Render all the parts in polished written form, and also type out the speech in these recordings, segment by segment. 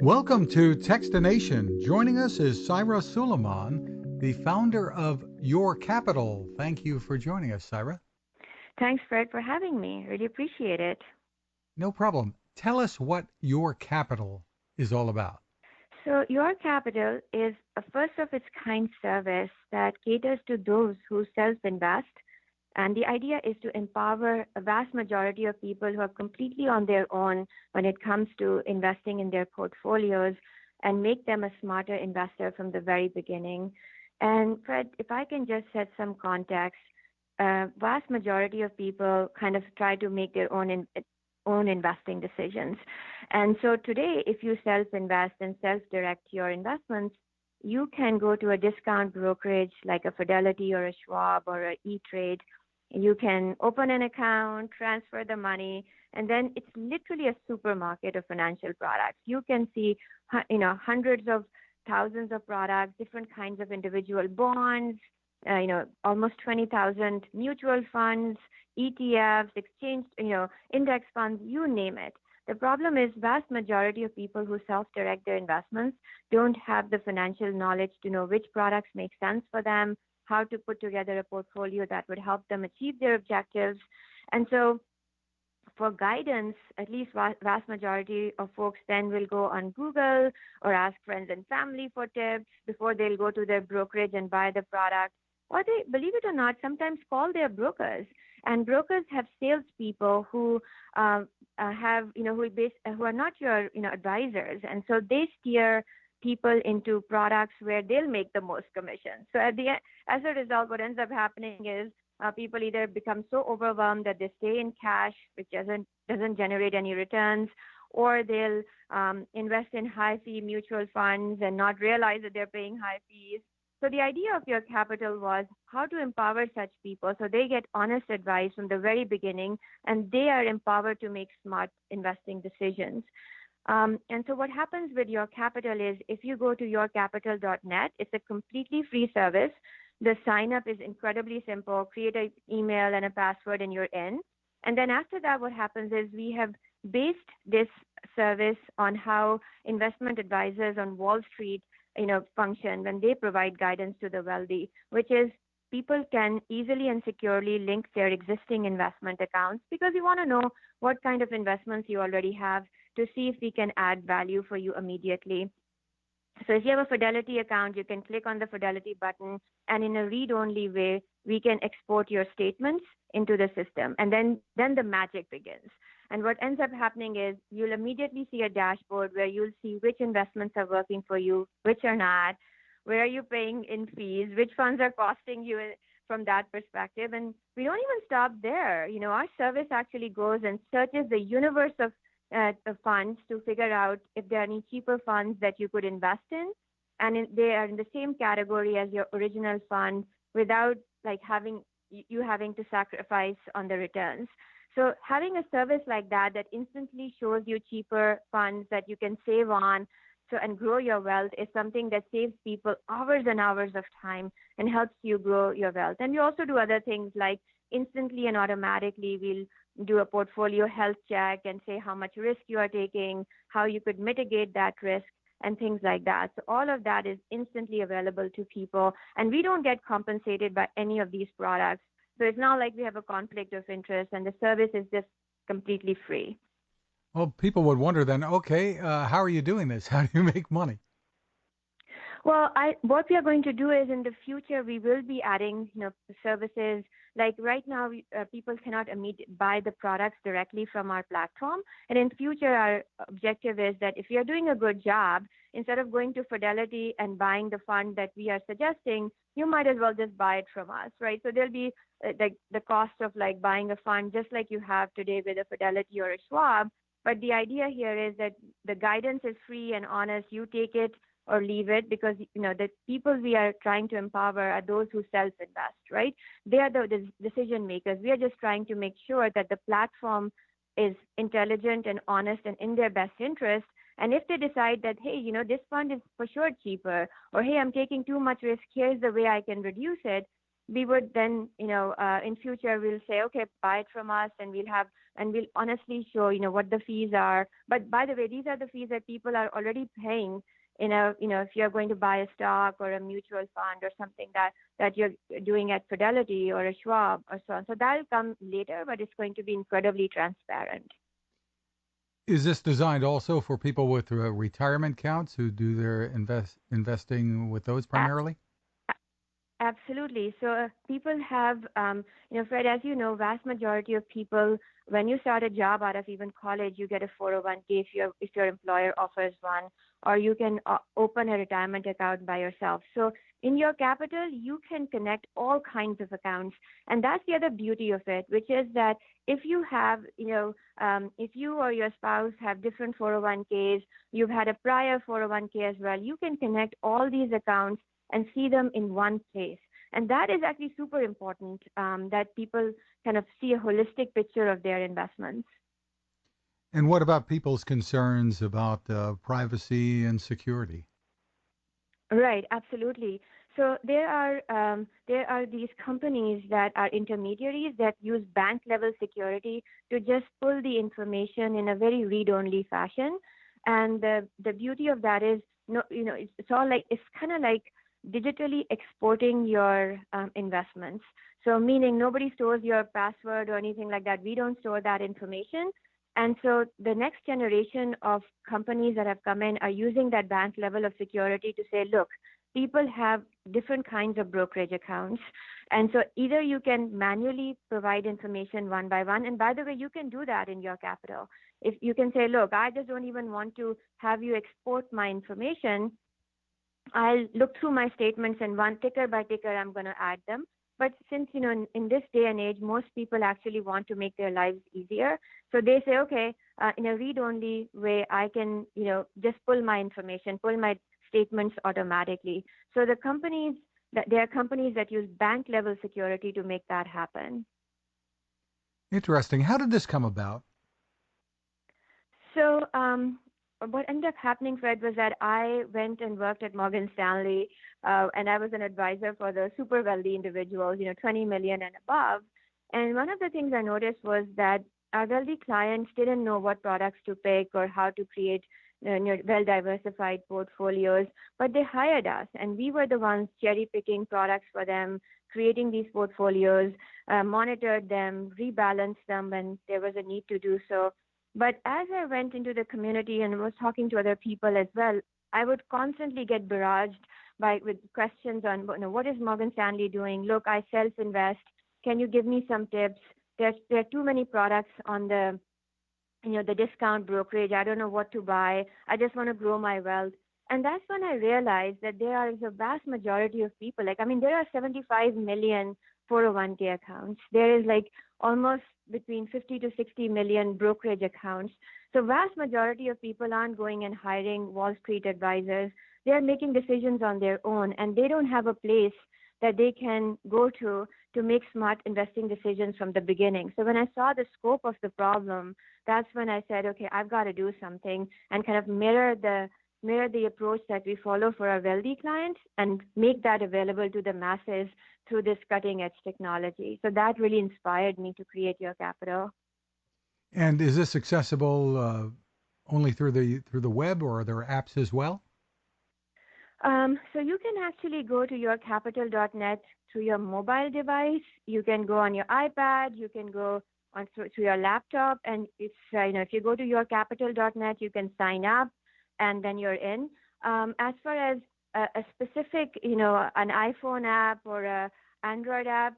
Welcome to Techstination. Joining us is Saira Suleman, the founder of Your Capital. Thank you for joining us, Saira. Thanks, Fred, for having me. Really appreciate it. No problem. Tell us what Your Capital is all about. So, Your Capital is a first of its kind service that caters to those who self invest. And the idea is to empower a vast majority of people who are completely on their own when it comes to investing in their portfolios and make them a smarter investor from the very beginning. And Fred, if I can just set some context, vast majority of people kind of try to make their own investing decisions. And so today, if you self-invest and self-direct your investments, you can go to a discount brokerage like a Fidelity or a Schwab or a E-Trade. You can open an account, transfer the money, and then it's literally a supermarket of financial products. You can see, hundreds of thousands of products, different kinds of individual bonds, almost 20,000 mutual funds, ETFs, exchange, index funds, you name it. The problem is vast majority of people who self-direct their investments don't have the financial knowledge to know which products make sense for them, how to put together a portfolio that would help them achieve their objectives. And so for guidance, at least vast majority of folks then will go on Google or ask friends and family for tips before they'll go to their brokerage and buy the product. Or they, believe it or not, sometimes call their brokers. And brokers have salespeople who who are not your advisors, and so they steer people into products where they'll make the most commission. So as a result, what ends up happening is people either become so overwhelmed that they stay in cash, which doesn't generate any returns, or they'll invest in high fee mutual funds and not realize that they're paying high fees. So the idea of Your Capital was how to empower such people so they get honest advice from the very beginning and they are empowered to make smart investing decisions. And so what happens with Your Capital is if you go to yourcapital.net, it's a completely free service. The sign up is incredibly simple. Create an email and a password and you're in. And then after that, what happens is we have based this service on how investment advisors on Wall Street function when they provide guidance to the wealthy, which is people can easily and securely link their existing investment accounts because we want to know what kind of investments you already have to see if we can add value for you immediately. So if you have a Fidelity account, you can click on the Fidelity button, and in a read-only way, we can export your statements into the system. And then the magic begins. And what ends up happening is you'll immediately see a dashboard where you'll see which investments are working for you, which are not, where are you paying in fees, which funds are costing you from that perspective. And we don't even stop there. Our service actually goes and searches the universe of funds to figure out if there are any cheaper funds that you could invest in, and they are in the same category as your original fund without having to sacrifice on the returns. So having a service like that instantly shows you cheaper funds that you can save on and grow your wealth is something that saves people hours and hours of time and helps you grow your wealth. And we also do other things like instantly and automatically we'll do a portfolio health check and say how much risk you are taking, how you could mitigate that risk, and things like that. So all of that is instantly available to people, and we don't get compensated by any of these products. So it's not like we have a conflict of interest, and the service is just completely free. Well, people would wonder then, okay, how are you doing this? How do you make money? Well, what we are going to do is in the future we will be adding, services like right now people cannot buy the products directly from our platform, and in future our objective is that if you are doing a good job, instead of going to Fidelity and buying the fund that we are suggesting, you might as well just buy it from us, right? So there'll be the cost of buying a fund just like you have today with a Fidelity or a Schwab. But the idea here is that the guidance is free and honest. You take it or leave it because the people we are trying to empower are those who self-invest, right? They are the decision makers. We are just trying to make sure that the platform is intelligent and honest and in their best interest. And if they decide that, hey, this fund is for sure cheaper, or hey, I'm taking too much risk, here's the way I can reduce it, we would then, in future we'll say, okay, buy it from us, and we'll honestly show, what the fees are. But by the way, these are the fees that people are already paying. If you're going to buy a stock or a mutual fund or something that you're doing at Fidelity or a Schwab or so on. So that'll come later, but it's going to be incredibly transparent. Is this designed also for people with retirement accounts who do their investing with those primarily? Absolutely. So people have, Fred, as you know, vast majority of people, when you start a job out of even college, you get a 401k if your employer offers one, or you can open a retirement account by yourself. So in your capital, you can connect all kinds of accounts, and that's the other beauty of it, which is that if you have, if you or your spouse have different 401ks, you've had a prior 401k as well, you can connect all these accounts and see them in one place. And that is actually super important, that people kind of see a holistic picture of their investments. And what about people's concerns about privacy and security? Right, absolutely. So there are these companies that are intermediaries that use bank level security to just pull the information in a very read-only fashion. And the beauty of that is, it's kind of like digitally exporting your investments. So meaning nobody stores your password or anything like that. We don't store that information. And so the next generation of companies that have come in are using that bank level of security to say, look, people have different kinds of brokerage accounts. And so either you can manually provide information one by one. And by the way, you can do that in your capital. If you can say, look, I just don't even want to have you export my information. I'll look through my statements, and one ticker by ticker, I'm going to add them. But since, in this day and age, most people actually want to make their lives easier. So they say, okay, in a read-only way, I can, just pull my information, pull my statements automatically. So there are companies that use bank-level security to make that happen. Interesting. How did this come about? So what ended up happening, Fred, was that I went and worked at Morgan Stanley, and I was an advisor for the super wealthy individuals, 20 million and above. And one of the things I noticed was that our wealthy clients didn't know what products to pick or how to create well-diversified portfolios, but they hired us, and we were the ones cherry-picking products for them, creating these portfolios, monitored them, rebalanced them when there was a need to do so. But as I went into the community and was talking to other people as well, I would constantly get barraged with questions on, what is Morgan Stanley doing? Look, I self-invest. Can you give me some tips? There are too many products on the discount brokerage. I don't know what to buy. I just want to grow my wealth. And that's when I realized that there is a vast majority of people. There are 75 million 401k accounts. There is almost between 50 to 60 million brokerage accounts. So vast majority of people aren't going and hiring Wall Street advisors. They are making decisions on their own, and they don't have a place that they can go to make smart investing decisions from the beginning. So when I saw the scope of the problem, that's when I said, okay, I've got to do something and kind of mirror the approach that we follow for our wealthy clients and make that available to the masses through this cutting edge technology. So that really inspired me to create Your Capital. And is this accessible only through the web, or are there apps as well? So you can actually go to yourcapital.net through your mobile device. You can go on your iPad. You can go on through your laptop. And it's if you go to yourcapital.net, you can sign up, and then you're in. As far as a specific, an iPhone app or a Android app,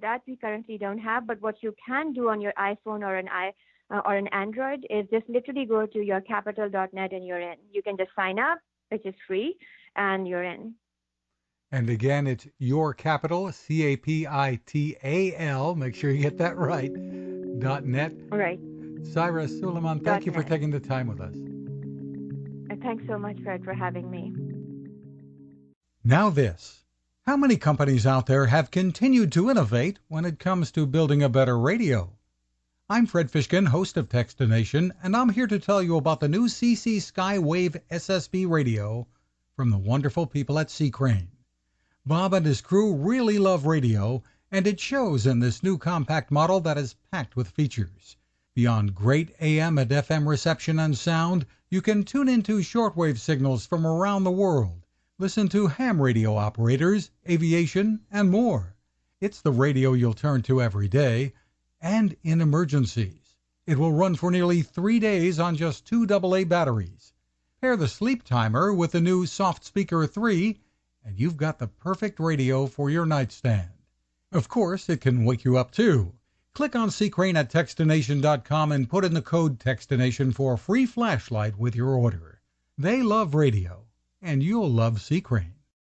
that we currently don't have. But what you can do on your iPhone or an Android is just literally go to yourcapital.net and you're in. You can just sign up, which is free, and you're in. And again, it's Your Capital, CAPITAL. Make sure you get that right. .net. All right. Saira Suleman, thank you for taking the time with us. Thanks so much, Fred, for having me. Now this. How many companies out there have continued to innovate when it comes to building a better radio? I'm Fred Fishkin, host of Techstination, and I'm here to tell you about the new CC Skywave SSB radio from the wonderful people at C. Crane. Bob and his crew really love radio, and it shows in this new compact model that is packed with features. Beyond great AM and FM reception and sound, you can tune into shortwave signals from around the world, listen to ham radio operators, aviation, and more. It's the radio you'll turn to every day, and in emergencies. It will run for nearly 3 days on just 2 AA batteries. Pair the sleep timer with the new Soft Speaker 3, and you've got the perfect radio for your nightstand. Of course, it can wake you up too. Click on Crane at Techstination.com and put in the code Techstination for a free flashlight with your order. They love radio, and you'll love Crane.